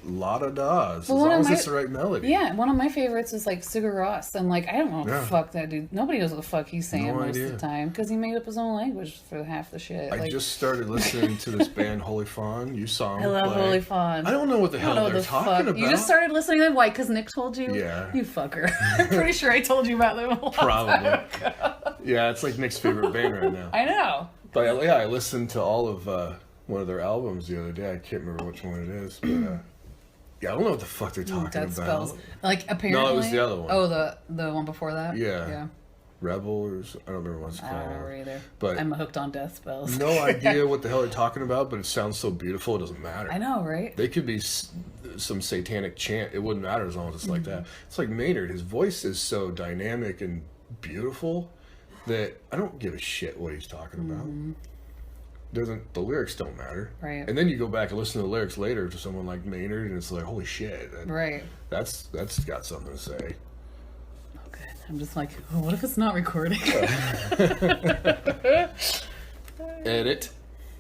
la da da's as long as it's the right melody. Yeah, one of my favorites is like Sigur Rós, and like I don't know what the Yeah. fuck that dude. Nobody knows what the fuck he's saying No most idea. of the time because he made up his own language for half the shit. I like, just started listening to this band Holy Fawn. You saw 'em I love play. Holy Fawn. I don't know what the I hell don't know they're what the talking fuck. about. You just started listening to them. Why? Because Nick told you. Yeah. You fucker. I'm pretty sure I told you about them. A long time Probably. ago. Yeah, it's like Nick's favorite band right now. I know. But yeah, I listened to all of one of their albums the other day. I can't remember which one it is, but yeah, I don't know what the fuck they're talking Dead about. spells. Like apparently. No, it was the other one. Oh, the one before that. Yeah. Yeah. Rebel or I don't remember what it's I called. don't remember either. But I'm hooked on death spells. no idea what the hell they're talking about, but it sounds so beautiful. It doesn't matter. I know, right? They could be some satanic chant. It wouldn't matter as long as it's like that. It's like Maynard. His voice is so dynamic and beautiful that I don't give a shit what he's talking about. The lyrics don't matter. Right. And then you go back and listen to the lyrics later to someone like Maynard, and it's like, holy shit. Right. That's got something to say. Okay. I'm just like, oh, what if it's not recording? Edit.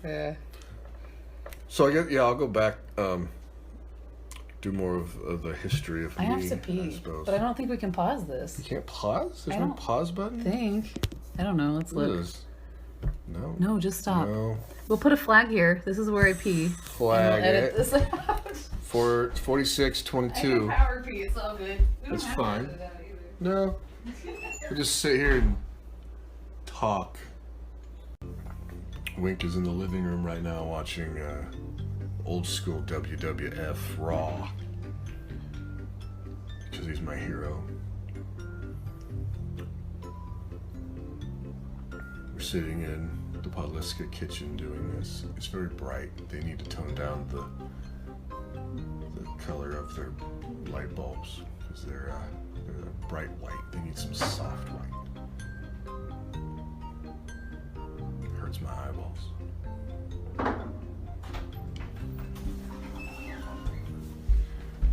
Yeah. So I guess I'll go back. Do more of the history of I me. have to I pee, suppose. but I don't think we can pause this. You can't pause. There's I no don't pause button. I don't know. Let's What look. is- No. No, just stop. No. We'll put a flag here. This is where I pee. Flag We'll edit it. this out. For 46:22. power pee. It's all good. We don't That's have to fine. edit it out either. No. We'll just sit here and talk. Wink is in the living room right now watching old school WWF Raw. Because he's my hero. We're sitting in the Podliska kitchen doing this. It's very bright. They need to tone down the color of their light bulbs because they're bright white. They need some soft white. It hurts my eyeballs.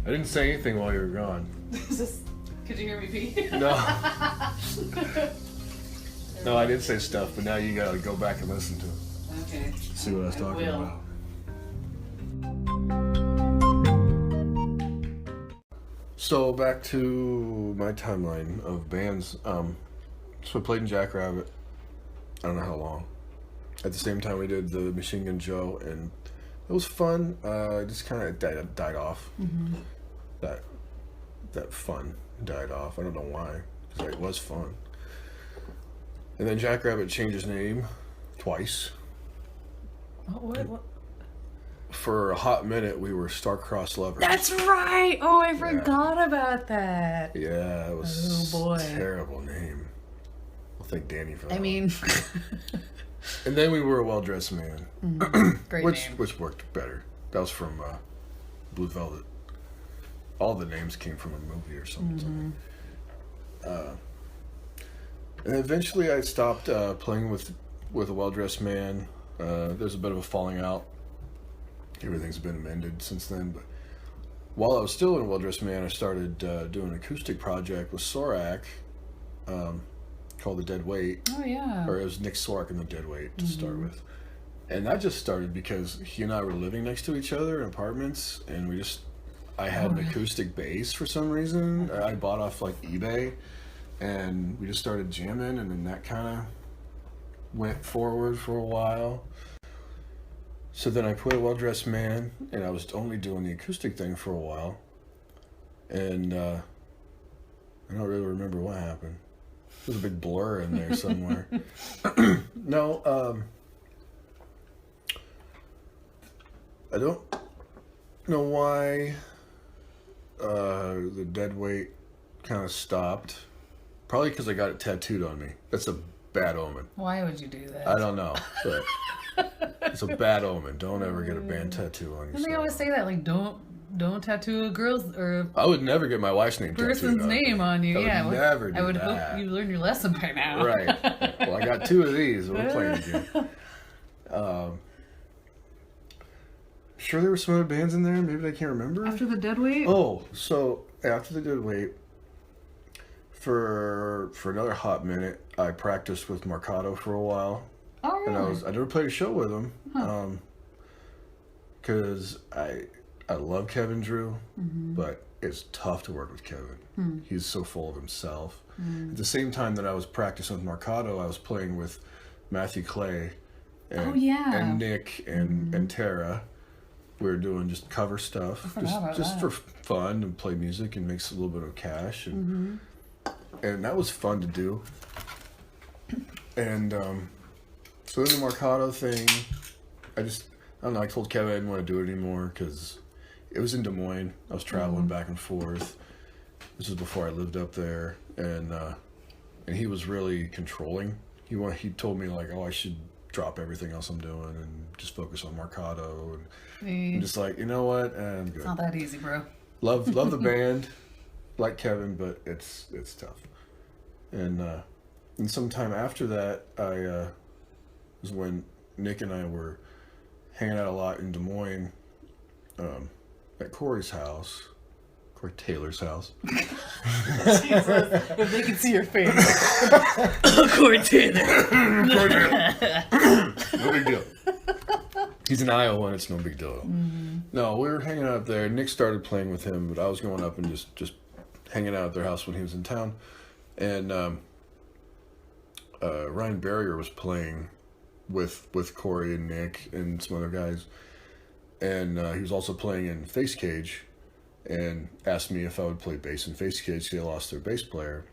I didn't say anything while you were gone. Could you hear me pee? No. No, I did say stuff, but now you gotta go back and listen to it. Okay. See what I was talking will. about. So back to my timeline of bands. So I played in Jackrabbit. I don't know how long. At the same time, we did the Machine Gun Joe, and it was fun. It just kind of died off. Mm-hmm. That fun died off. I don't know why, because it was fun. And then Jackrabbit changed his name twice. What? For a hot minute, we were Star-Crossed Lovers. That's right. Oh, I forgot about that. Yeah, it was Oh, boy. a terrible name. Well, thank Danny for that. I mean, And then we were A Well-Dressed Man, great which name. worked better. That was from Blue Velvet. All the names came from a movie or something. And eventually I stopped playing with A Well-Dressed Man. There's a bit of a falling out. Everything's been amended since then. But while I was still in A Well-Dressed Man, I started doing an acoustic project with Sorak called The Dead Weight. Oh yeah. Or it was Nik Sorak and The Dead Weight to start with. And that just started because he and I were living next to each other in apartments, and I had an acoustic bass for some reason. I bought off like eBay, and we just started jamming, and then that kind of went forward for a while. So then I put a Well-Dressed Man, and I was only doing the acoustic thing for a while, and I don't really remember what happened. There's a big blur in there somewhere. No, I don't know why the dead weight kind of stopped. Probably because I got it tattooed on me. That's a bad omen. Why would you do that? I don't know, but it's a bad omen. Don't ever get a band tattoo on yourself. And they always say that, like, don't tattoo a girl's or I would never get my wife's name person's tattooed name on you. I would never do I would that. hope you learned your lesson by now. Right. Well, I got 2 of these. We're playing again. Sure, there were some other bands in there. Maybe I can't remember. After the dead weight? Oh, so after the dead weight, for another hot minute, I practiced with Marcato for a while. Oh, really? And I never played a show with him. Because I love Kevin Drew, but it's tough to work with Kevin. He's so full of himself. At the same time that I was practicing with Marcato, I was playing with Matthew Clay and, and Nick and Tara. We were doing just cover stuff, just for fun, and play music and makes a little bit of cash, and that was fun to do. And so then the Marcato thing, I don't know. I told Kevin I didn't want to do it anymore because it was in Des Moines. I was traveling back and forth. This was before I lived up there, and he was really controlling. He told me like, oh, I should drop everything else I'm doing and just focus on Marcato. And I'm just like, you know what? I'm good. It's not that easy, bro. Love the band, like Kevin, but it's tough. And sometime after that, was when Nick and I were hanging out a lot in Des Moines, at Corey's house. Corey Taylor's house. Jesus, if they can see your face. Corey Taylor. No big deal. He's in Iowa, and it's no big deal. No, we were hanging out up there. Nick started playing with him, but I was going up and just hanging out at their house when he was in town. And Ryan Barrier was playing with Corey and Nick and some other guys. And he was also playing in Facecage, and asked me if I would play bass in Facecage because they lost their bass player.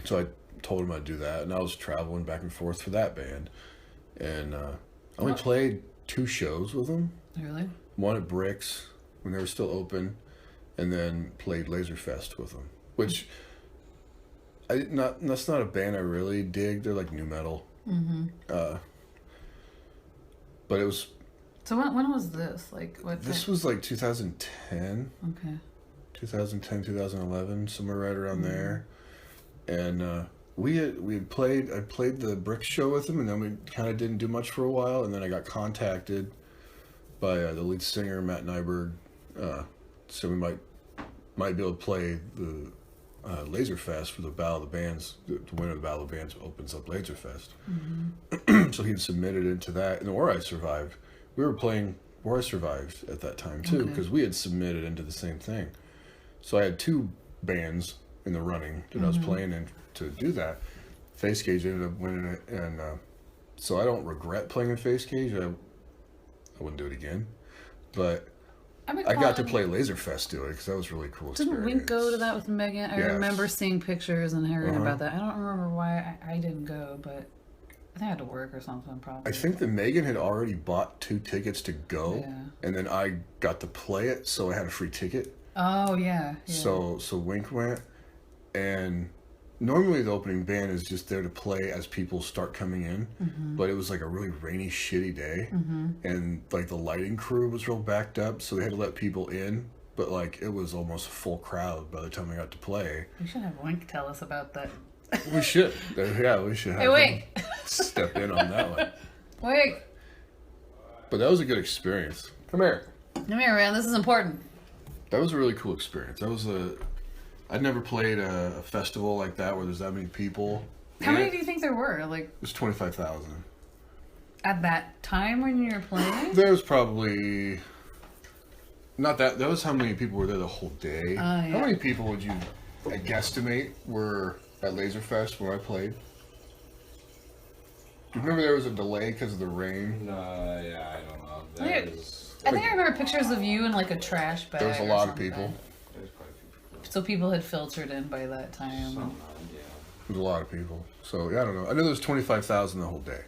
So I told him I'd do that, and I was traveling back and forth for that band. And I only played 2 shows with them. Really? One at Bricks when they were still open, and then played Lazerfest with them, which that's not a band I really dig. They're like new metal. But it was. So when was this? Like what? This was like 2010. Okay. 2010, 2011, somewhere right around there. And we had played. I played the Brick show with them, and then we kind of didn't do much for a while. And then I got contacted by the lead singer Matt Nyberg, so we might be able to play the Lazerfest for the Battle of the Bands. The winner of the Battle of the Bands opens up Lazerfest. So he'd submitted into that, and Or I Survived. We were playing Or I Survived at that time too, because we had submitted into the same thing. So I had 2 bands in the running that I was playing in to do that. Facecage ended up winning it, and so I don't regret playing in Facecage. I wouldn't do it again, but I got to play Lazerfest do it because that was really cool. Didn't Wink go to that with Megan? I Yes. remember seeing pictures and hearing about that. I don't remember why I didn't go, but I think I had to work or something probably. I think that Megan had already bought 2 tickets to go, Yeah. and then I got to play it, so I had a free ticket. Oh yeah. So Wink went, and normally the opening band is just there to play as people start coming in, but it was like a really rainy, shitty day, and like the lighting crew was real backed up, so they had to let people in, but like it was almost a full crowd by the time I got to play. We should have Wink tell us about that. We should. Yeah, we should have him Wink. step in on that one. Wink. But that was a good experience. Come here. Come here, man. This is important. That was a really cool experience. I'd never played a festival like that where there's that many people. How many do you think there were? Like It was 25,000. at that time when you were playing? There was probably Not that was how many people were there the whole day. Yeah. How many people would you guesstimate were at Lazerfest when I played? Do you remember there was a delay because of the rain? Yeah, I don't know. I think I remember pictures of you in like a trash bag. There was a lot of people. There's quite a few people. So people had filtered in by that time. Some, yeah. There was a lot of people. So yeah, I don't know. I know there was 25,000 the whole day.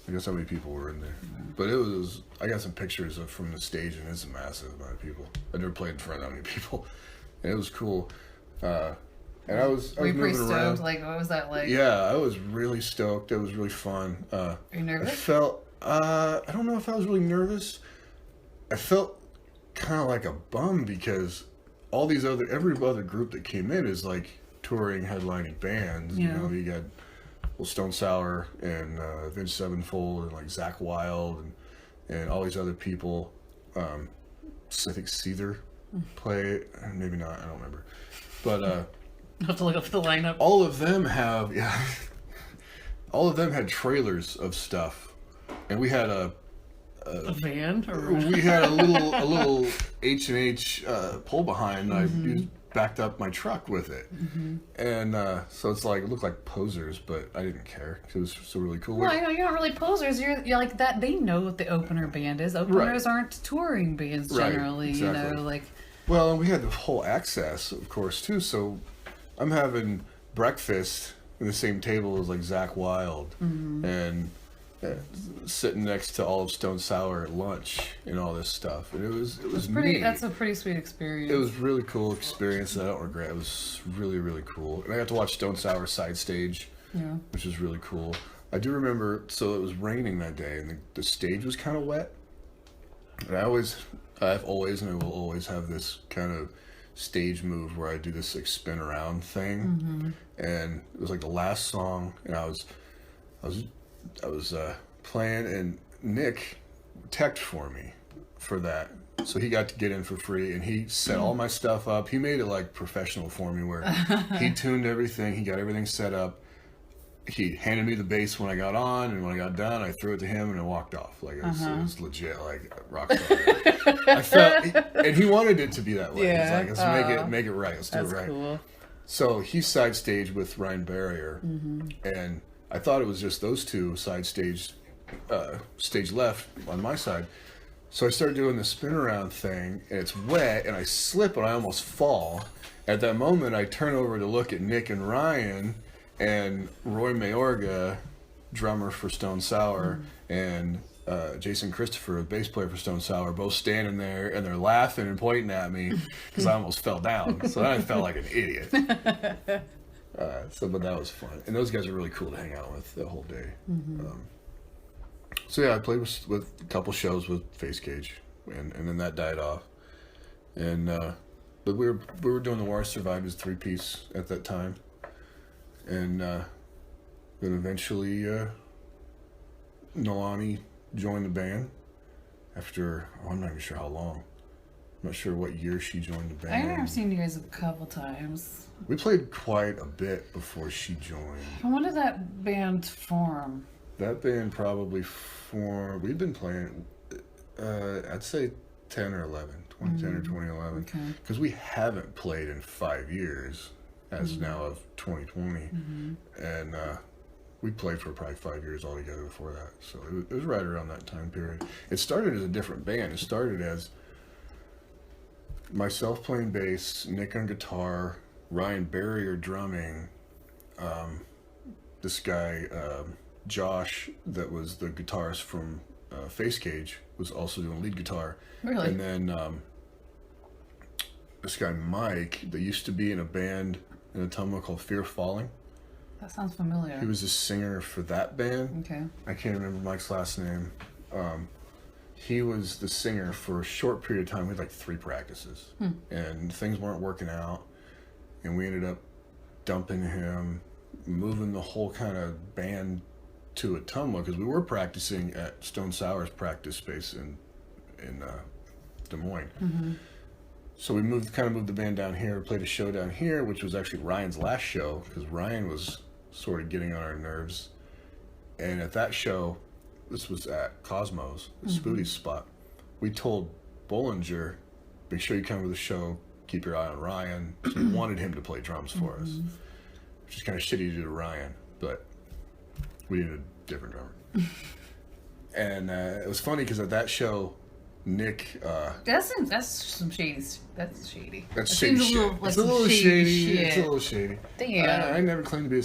I guess how many people were in there. But it was, I got some pictures from the stage, and it's a massive amount of people. I never played in front of that many people. And it was cool. And I was Were you pretty moving stoked? around. Like, what was that like? Yeah, I was really stoked. It was really fun. Are you I nervous? felt, I don't know if I was really nervous. I felt kind of like a bum because every other group that came in is like touring, headlining bands. Yeah. You know, you got Stone Sour and Vince Sevenfold and like Zach Wilde and all these other people. I think Seether play, maybe not, I don't remember. But I'll have to look up the lineup. all of them had trailers of stuff, and we had a van? we had a little H&H pull behind. And I used, backed up my truck with it, and so it's like it looked like posers, but I didn't care because it was so really cool. Well, you're not really posers. You're like that. They know what the opener band is. Openers aren't touring bands generally. Right, exactly. You know, like. Well, and we had the whole access, of course, too. So I'm having breakfast at the same table as like Zach Wilde, and sitting next to all of Stone Sour at lunch and all this stuff. And it was Pretty. neat. That's a pretty sweet experience. It was really cool experience that I don't regret. It was really, really cool. And I got to watch Stone Sour side stage, which was really cool. I do remember, so it was raining that day, and the stage was kind of wet. And I've always and I will always have this kind of stage move where I do this like spin around thing. And it was like the last song, and I was playing, and Nik teched for me for that. So he got to get in for free, and he set all my stuff up. He made it like professional for me, where he tuned everything, he got everything set up. He handed me the bass when I got on, and when I got done, I threw it to him, and I walked off. Like it was legit, like rock star. I felt, and he wanted it to be that way. Yeah. He's like, let's make it right. Let's do it right. Cool. So he side staged with Ryan Barrier, and I thought it was just those two side staged, stage left on my side. So I started doing the spin around thing, and it's wet, and I slip, and I almost fall. At that moment, I turn over to look at Nik and Ryan, and Roy Mayorga, drummer for Stone Sour, and Jason Christopher, the bass player for Stone Sour, both standing there, and they're laughing and pointing at me because I almost fell down. So then I felt like an idiot. But that was fun. And those guys are really cool to hang out with the whole day. So yeah, I played with a couple shows with Facecage, and then that died off. And but we were doing the War Survivors 3-piece at that time. And then eventually Nolani joined the band after, I'm not even sure how long. I'm not sure what year she joined the band. I remember seeing you guys a couple times. We played quite a bit before she joined. When did that band form? That band probably formed, we've been playing, I'd say 10 or 11, 2010 or 2011. Okay. Because we haven't played in 5 years, as now of 2020. And we played for probably 5 years altogether before that. So it was right around that time period. It started as a different band. It started as myself playing bass, Nik on guitar, Ryan Barrier drumming, this guy, Josh, that was the guitarist from Facecage, was also doing lead guitar. Really? And then this guy, Mike, that used to be in a band in Ottumwa called Fear Falling. That sounds familiar. He was a singer for that band. Okay. I can't remember Mike's last name. He was the singer for a short period of time. We had like 3 practices, and things weren't working out, and we ended up dumping him, moving the whole kind of band to Ottumwa, because we were practicing at Stone Sour's practice space in Des Moines. So we moved the band down here, played a show down here, which was actually Ryan's last show, because Ryan was sort of getting on our nerves. And at that show, this was at Cosmos, the Spoody's spot, we told Bollinger make sure you come to the show, keep your eye on Ryan. So we wanted him to play drums for us, which is kind of shitty to do to Ryan, but we needed a different drummer. And it was funny because at that show, Nik... That's some shady. That's shady. That's That shady seems shit. a little, like It's a some little shady shady. shit. It's a little shady. Damn. I never claimed to be a